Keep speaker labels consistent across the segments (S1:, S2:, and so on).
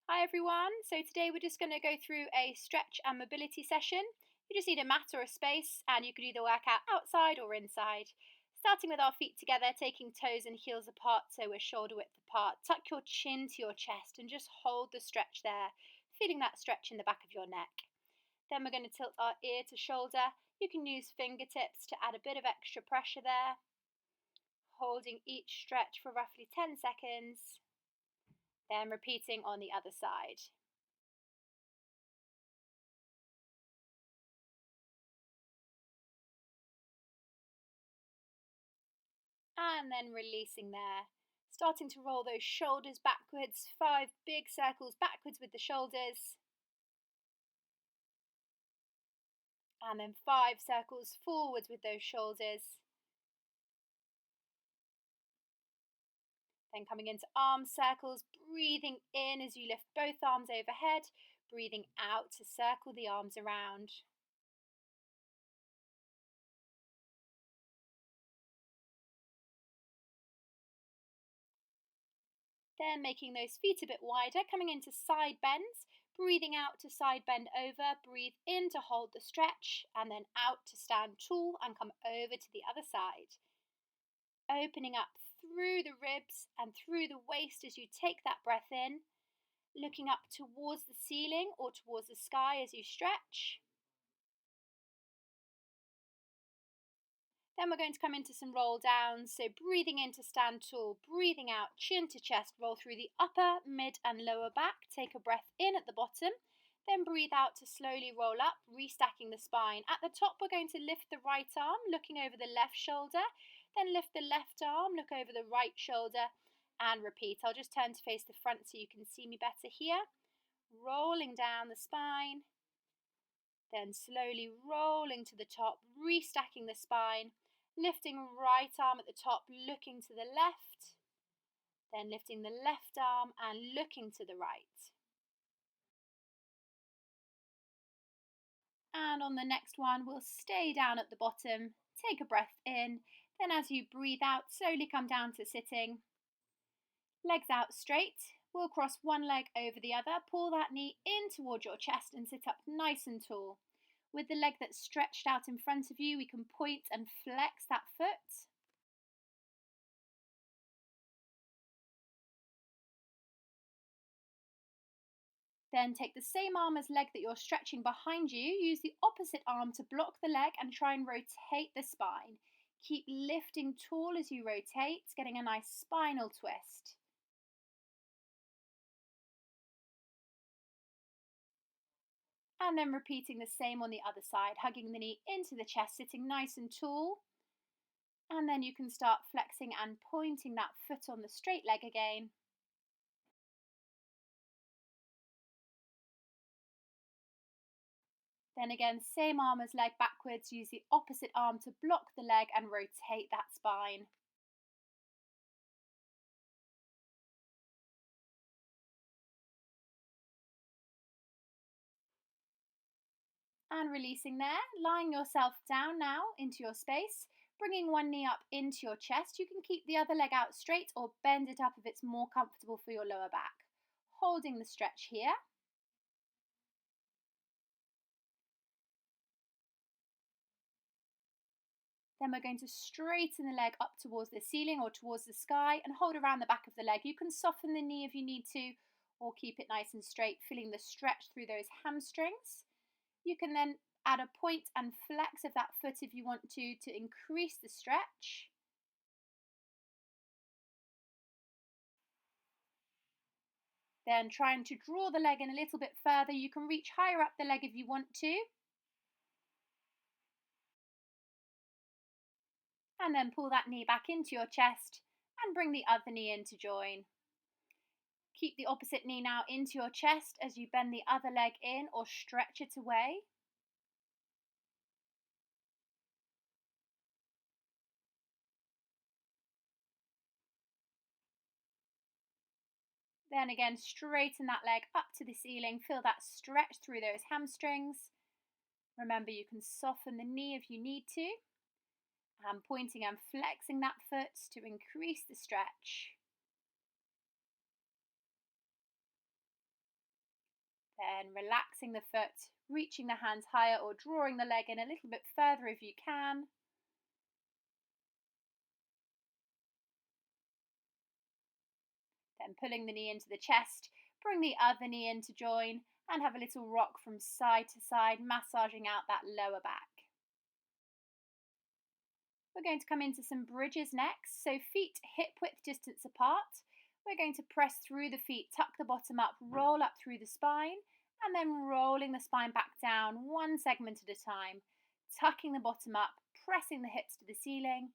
S1: Hi everyone. So today we're just going to go through a stretch and mobility session. You just need a mat or a space and you could either work out outside or inside. Starting with our feet together, taking toes and heels apart so we're shoulder width apart. Tuck your chin to your chest and just hold the stretch there, feeling that stretch in the back of your neck. Then we're going to tilt our ear to shoulder. You can use fingertips to add a bit of extra pressure there. Holding each stretch for roughly 10 seconds. Then repeating on the other side. And then releasing there. Starting to roll those shoulders backwards, 5 big circles backwards with the shoulders, and then 5 circles forwards with those shoulders. Then coming into arm circles, breathing in as you lift both arms overhead, breathing out to circle the arms around. Then making those feet a bit wider, coming into side bends, breathing out to side bend over, breathe in to hold the stretch, and then out to stand tall and come over to the other side. Opening up through the ribs and through the waist as you take that breath in, looking up towards the ceiling or towards the sky as you stretch. Then we're going to come into some roll downs, so breathing in to stand tall, breathing out chin to chest, roll through the upper, mid and lower back, take a breath in at the bottom, then breathe out to slowly roll up, restacking the spine. At the top we're going to lift the right arm, looking over the left shoulder, then lift the left arm, look over the right shoulder and repeat. I'll just turn to face the front so you can see me better here. Rolling down the spine, then slowly rolling to the top, restacking the spine, lifting right arm at the top, looking to the left, then lifting the left arm and looking to the right. And on the next one, we'll stay down at the bottom, take a breath in, then as you breathe out, slowly come down to sitting. Legs out straight. We'll cross one leg over the other, pull that knee in towards your chest and sit up nice and tall. With the leg that's stretched out in front of you, we can point and flex that foot. Then take the same arm as leg that you're stretching behind you, use the opposite arm to block the leg and try and rotate the spine. Keep lifting tall as you rotate, getting a nice spinal twist. And then repeating the same on the other side, hugging the knee into the chest, sitting nice and tall. And then you can start flexing and pointing that foot on the straight leg again. Then again, same arm as leg backwards, use the opposite arm to block the leg and rotate that spine. And releasing there, lying yourself down now into your space, bringing one knee up into your chest. You can keep the other leg out straight or bend it up if it's more comfortable for your lower back. Holding the stretch here. Then we're going to straighten the leg up towards the ceiling or towards the sky and hold around the back of the leg. You can soften the knee if you need to, or keep it nice and straight, feeling the stretch through those hamstrings. You can then add a point and flex of that foot if you want to increase the stretch. Then trying to draw the leg in a little bit further. You can reach higher up the leg if you want to. And then pull that knee back into your chest and bring the other knee in to join. Keep the opposite knee now into your chest as you bend the other leg in or stretch it away. Then again, straighten that leg up to the ceiling. Feel that stretch through those hamstrings. Remember, you can soften the knee if you need to. And pointing and flexing that foot to increase the stretch. Then relaxing the foot, reaching the hands higher or drawing the leg in a little bit further if you can. Then pulling the knee into the chest, bring the other knee in to join and have a little rock from side to side, massaging out that lower back. We're going to come into some bridges next. So feet hip width distance apart. We're going to press through the feet, tuck the bottom up, roll up through the spine, and then rolling the spine back down one segment at a time, tucking the bottom up, pressing the hips to the ceiling,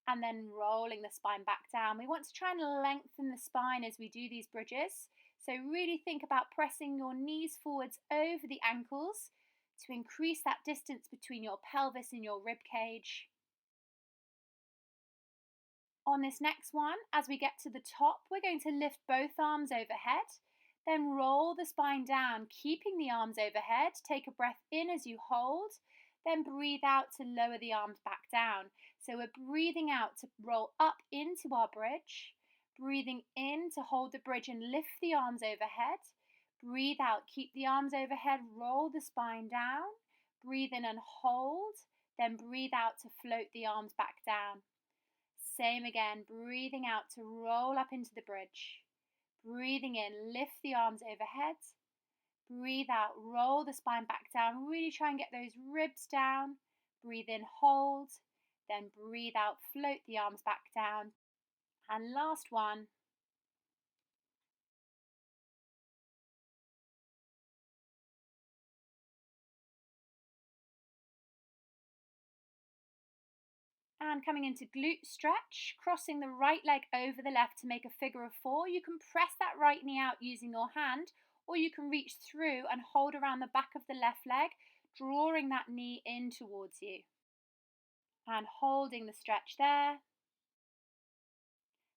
S1: and then rolling the spine back down. We want to try and lengthen the spine as we do these bridges. So really think about pressing your knees forwards over the ankles to increase that distance between your pelvis and your rib cage. On this next one, as we get to the top, we're going to lift both arms overhead, then roll the spine down, keeping the arms overhead. Take a breath in as you hold, then breathe out to lower the arms back down. So we're breathing out to roll up into our bridge, breathing in to hold the bridge and lift the arms overhead. Breathe out, keep the arms overhead, roll the spine down, breathe in and hold, then breathe out to float the arms back down. Same again, breathing out to roll up into the bridge. Breathing in, lift the arms overhead. Breathe out, roll the spine back down. Really try and get those ribs down. Breathe in, hold. Then breathe out, float the arms back down. And last one. And coming into glute stretch, crossing the right leg over the left to make a figure of four. You can press that right knee out using your hand, or you can reach through and hold around the back of the left leg, drawing that knee in towards you. And holding the stretch there.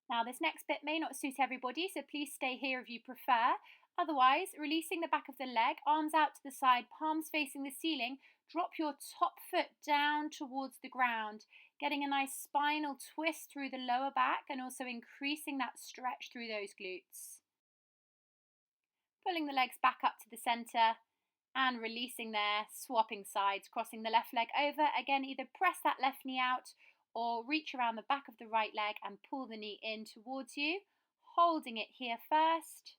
S1: Now this next bit may not suit everybody, so please stay here if you prefer. Otherwise, releasing the back of the leg, arms out to the side, palms facing the ceiling, drop your top foot down towards the ground, getting a nice spinal twist through the lower back and also increasing that stretch through those glutes. Pulling the legs back up to the centre and releasing there, swapping sides, crossing the left leg over. Again, either press that left knee out or reach around the back of the right leg and pull the knee in towards you, holding it here first.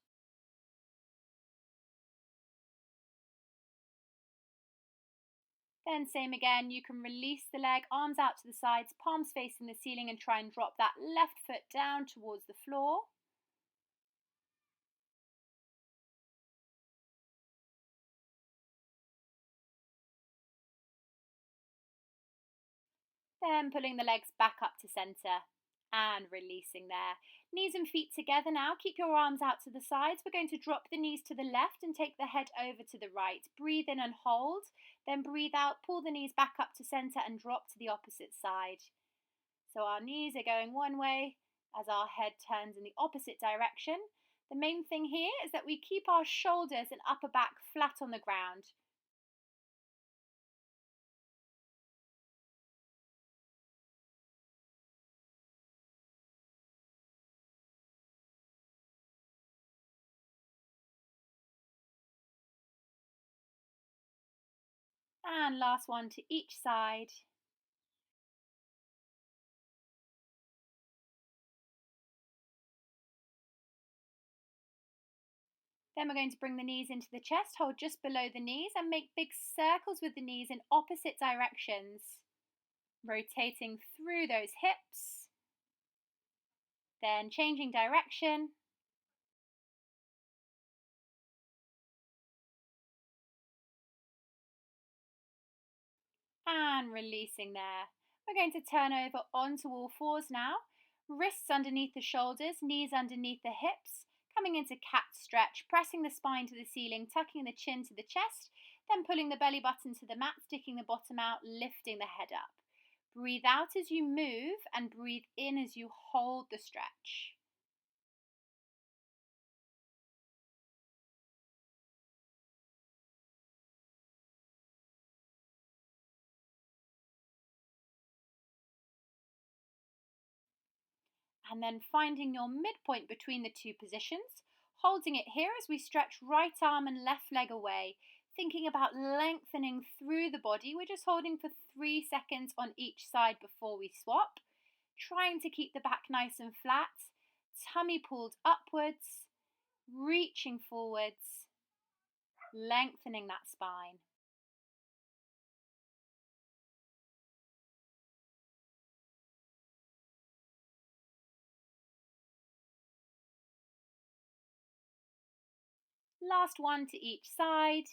S1: Then same again, you can release the leg, arms out to the sides, palms facing the ceiling, and try and drop that left foot down towards the floor. Then pulling the legs back up to centre and releasing there. Knees and feet together now. Keep your arms out to the sides. We're going to drop the knees to the left and take the head over to the right. Breathe in and hold. Then breathe out, pull the knees back up to centre and drop to the opposite side. So our knees are going one way as our head turns in the opposite direction. The main thing here is that we keep our shoulders and upper back flat on the ground. And last one to each side. Then we're going to bring the knees into the chest, hold just below the knees and make big circles with the knees in opposite directions. Rotating through those hips. Then changing direction. And releasing there. We're going to turn over onto all fours now. Wrists underneath the shoulders, knees underneath the hips. Coming into cat stretch, pressing the spine to the ceiling, tucking the chin to the chest, then pulling the belly button to the mat, sticking the bottom out, lifting the head up. Breathe out as you move and breathe in as you hold the stretch. And then finding your midpoint between the two positions, Holding it here as we stretch right arm and left leg away, thinking about lengthening through the body. We're just holding for 3 seconds on each side before we swap, trying to keep the back nice and flat, tummy pulled upwards, reaching forwards, lengthening that spine. Last one to each side.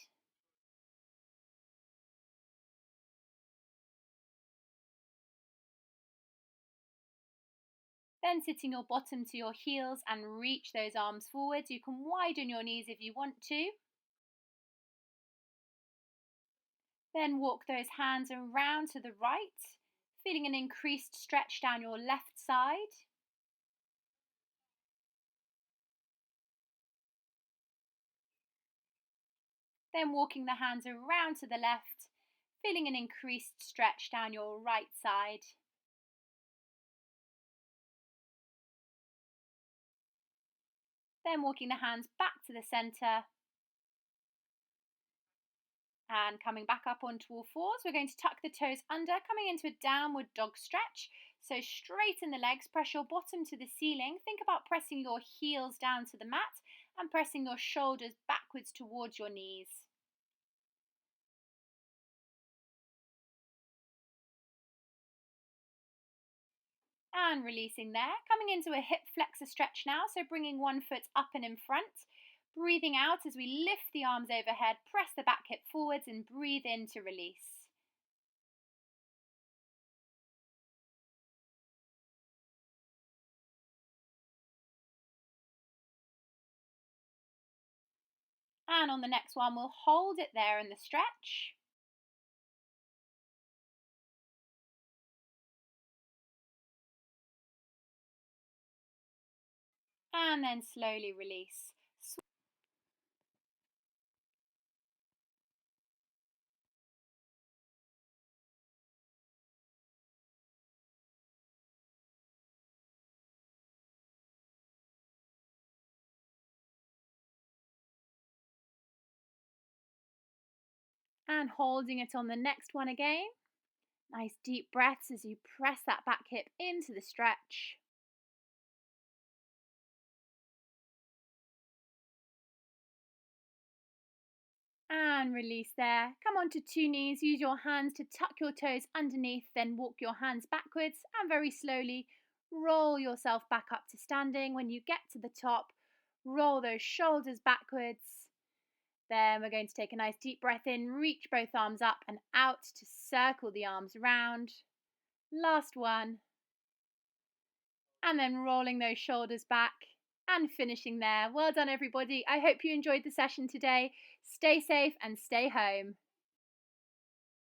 S1: Then sitting your bottom to your heels and reach those arms forwards. You can widen your knees if you want to. Then walk those hands around to the right, feeling an increased stretch down your left side. Then walking the hands around to the left, feeling an increased stretch down your right side. Then walking the hands back to the centre. And coming back up onto all fours, we're going to tuck the toes under, coming into a downward dog stretch. So straighten the legs, press your bottom to the ceiling. Think about pressing your heels down to the mat and pressing your shoulders backwards towards your knees. And releasing there, coming into a hip flexor stretch now, so bringing one foot up and in front. Breathing out as we lift the arms overhead, press the back hip forwards and breathe in to release. And on the next one, we'll hold it there in the stretch. And then slowly release. And holding it on the next one again. Nice deep breaths as you press that back hip into the stretch. And release there. Come onto two knees, use your hands to tuck your toes underneath, then walk your hands backwards and very slowly roll yourself back up to standing. When you get to the top, roll those shoulders backwards. Then we're going to take a nice deep breath in, reach both arms up and out to circle the arms round. Last one. And then rolling those shoulders back and finishing there. Well done, everybody. I hope you enjoyed the session today. Stay safe and stay home.